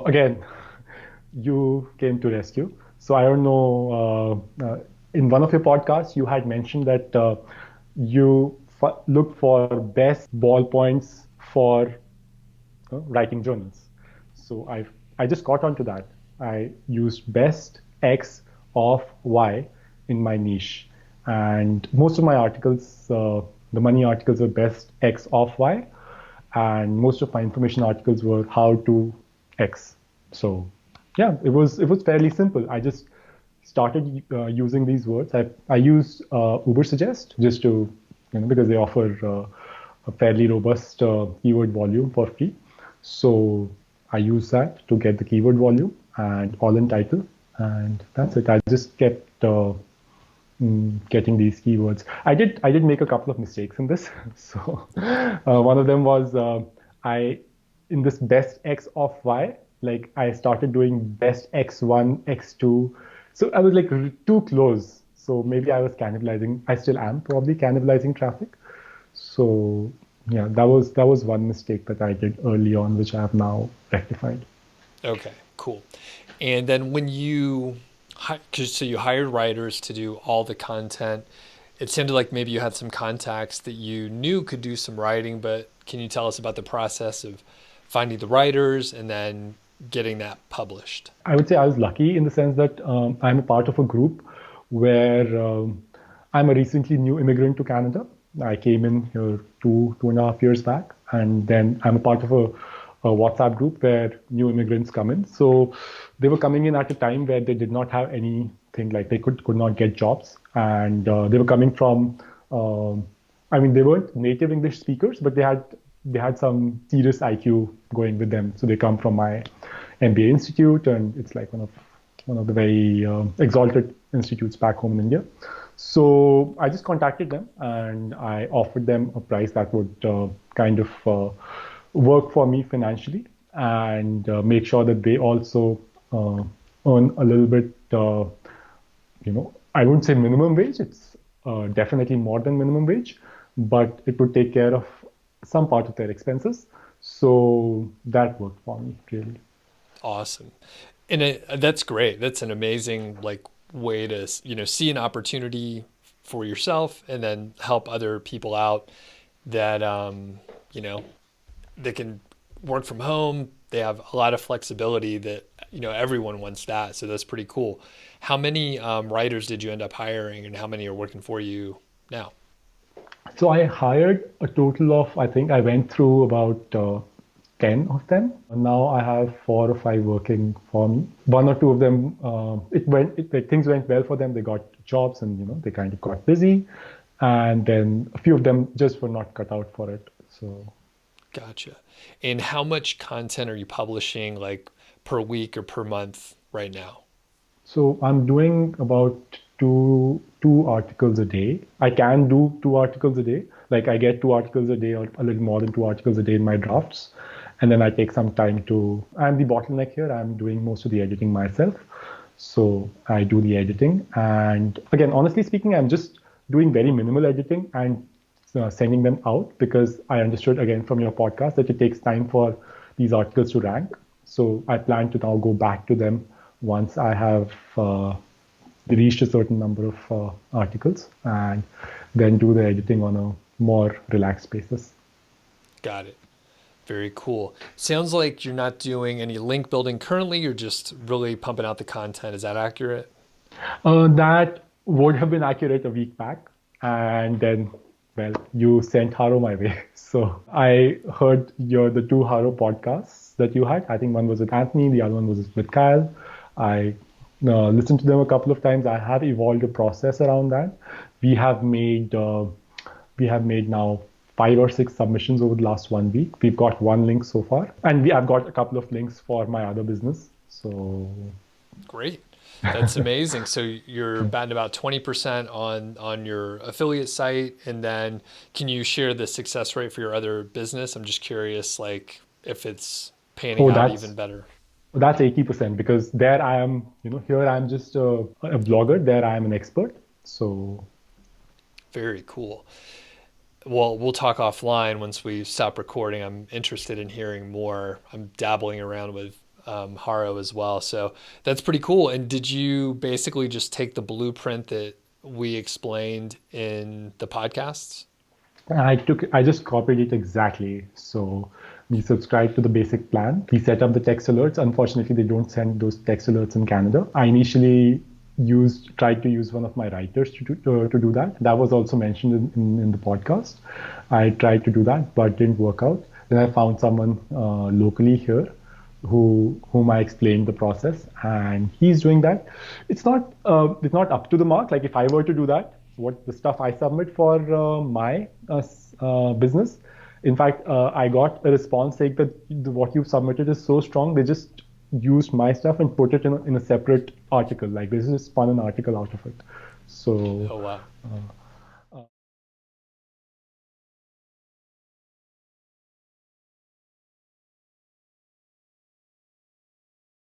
Again, you came to rescue. So I don't know. In one of your podcasts, you had mentioned that you look for best ballpoints for writing journals. So I just caught on to that. I used best X of Y in my niche, and most of my articles, the money articles, were best X of Y, and most of my information articles were how to X. So yeah, it was fairly simple. I just started using these words. I used Uber Suggest just to because they offer a fairly robust keyword volume for free. So I use that to get the keyword volume and all in title, and that's it. I just kept getting these keywords. I did make a couple of mistakes in this. So one of them was I in this best X of Y, like I started doing best X1, X2. So I was like too close. So maybe I was cannibalizing. I still am probably cannibalizing traffic. So yeah, that was one mistake that I did early on, which I have now rectified. Okay, cool. And then when you, so you hired writers to do all the content, it sounded like maybe you had some contacts that you knew could do some writing, but can you tell us about the process of finding the writers and then getting that published? I would say I was lucky in the sense that I'm a part of a group where I'm a recently new immigrant to Canada. I came in here 2.5 years back, and then I'm a part of a WhatsApp group where new immigrants come in. So they were coming in at a time where they did not have anything, like they could not get jobs, and they were coming from. I mean, they weren't native English speakers, but they had some serious IQ going with them. So they come from my MBA institute, and it's like one of the very exalted institutes back home in India. So I just contacted them and I offered them a price that would kind of work for me financially and make sure that they also uh, earn a little bit. I wouldn't say minimum wage. It's definitely more than minimum wage, but it would take care of some part of their expenses. So that worked for me really. Awesome. And that's great. That's an amazing way to, see an opportunity for yourself and then help other people out that, you know, they can work from home. They have a lot of flexibility that, everyone wants that. So that's pretty cool. How many writers did you end up hiring and how many are working for you now? So I hired a total of, I think I went through about 10 of them. Now I have four or five working for me. One or two of them, like, things went well for them. They got jobs and, they kind of got busy. And then a few of them just were not cut out for it. So Gotcha. And how much content are you publishing per week or per month right now? So I'm doing about two articles a day. I can do two articles a day. Like I get two articles a day or a little more than two articles a day in my drafts. And then I take some time to, I'm the bottleneck here. I'm doing most of the editing myself. So I do the editing. And again, honestly speaking, I'm just doing very minimal editing and sending them out because I understood again from your podcast that it takes time for these articles to rank. So I plan to now go back to them once I have reached a certain number of articles and then do the editing on a more relaxed basis. Got it. Very cool. Sounds like you're not doing any link building currently. You're just really pumping out the content. Is that accurate? That would have been accurate a week back. And then, well, you sent Haro my way. So I heard the two Haro podcasts that you had. I think one was with Anthony, the other one was with Kyle. I listened to them a couple of times. I have evolved a process around that. We have made we have made now 5 or 6 submissions over the last 1 week. We've got one link so far, and I've got a couple of links for my other business. So Great. That's amazing. So you're batting about 20% on your affiliate site, and then can you share the success rate for your other business? I'm just curious, if it's panning oh, out that's even better. that's 80% because there I am. Here I'm just a blogger. There I am an expert. So Very cool. well, we'll talk offline once we stop recording. I'm interested in hearing more. I'm dabbling around with HARO as well. So that's pretty cool. And did you basically just take the blueprint that we explained in the podcasts? I just copied it exactly. So we subscribed to the basic plan. We set up the text alerts. Unfortunately, they don't send those text alerts in Canada. I initially tried to use one of my writers to do that. That was also mentioned in the podcast. I tried to do that, but didn't work out. Then I found someone locally here whom I explained the process, and he's doing that. It's not up to the mark. Like if I were to do that, what the stuff I submit for my business. In fact, I got a response saying that what you submitted is so strong. They just used my stuff and put it in a separate article. Like this is just spun an article out of it. So Oh, wow.